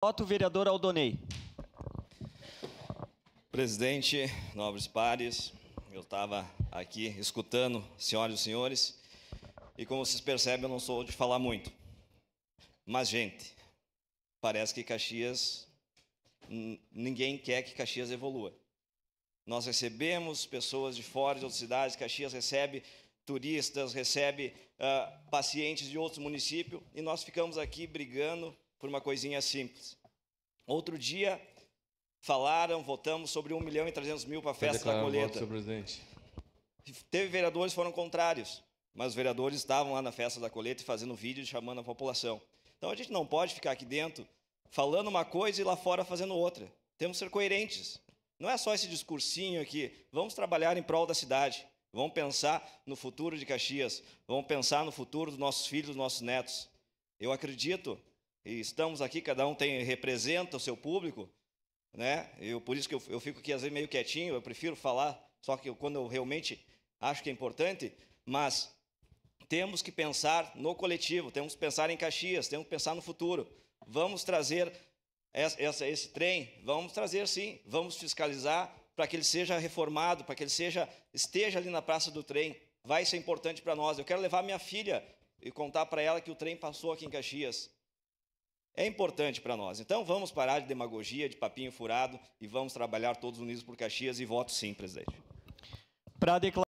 Voto, vereador Aldonei. Presidente, nobres pares, eu estava aqui escutando, senhoras e senhores, e como vocês percebem, eu não sou de falar muito. Mas, gente, parece que Caxias, ninguém quer que Caxias evolua. Nós recebemos pessoas de fora de outras cidades, Caxias recebe turistas, recebe pacientes de outros municípios, e nós ficamos aqui brigando por uma coisinha simples. Outro dia, votamos sobre 1.300.000 para a festa da colheita. Voto, senhor presidente. Teve vereadores que foram contrários, mas os vereadores estavam lá na festa da colheita fazendo vídeo e chamando a população. Então a gente não pode ficar aqui dentro falando uma coisa e lá fora fazendo outra. Temos que ser coerentes. Não é só esse discursinho aqui. Vamos trabalhar em prol da cidade. Vamos pensar no futuro de Caxias. Vamos pensar no futuro dos nossos filhos, dos nossos netos. Eu acredito, e estamos aqui, cada um representa o seu público, né? Por isso que eu fico aqui às vezes meio quietinho, eu prefiro falar só que quando eu realmente acho que é importante, mas temos que pensar no coletivo, temos que pensar em Caxias, temos que pensar no futuro. Vamos trazer esse trem, vamos trazer sim, vamos fiscalizar para que ele seja reformado, para que ele esteja ali na Praça do Trem. Vai ser importante para nós. Eu quero levar minha filha e contar para ela que o trem passou aqui em Caxias. É importante para nós. Então, vamos parar de demagogia, de papinho furado e vamos trabalhar todos unidos por Caxias e voto sim, presidente. Para declarar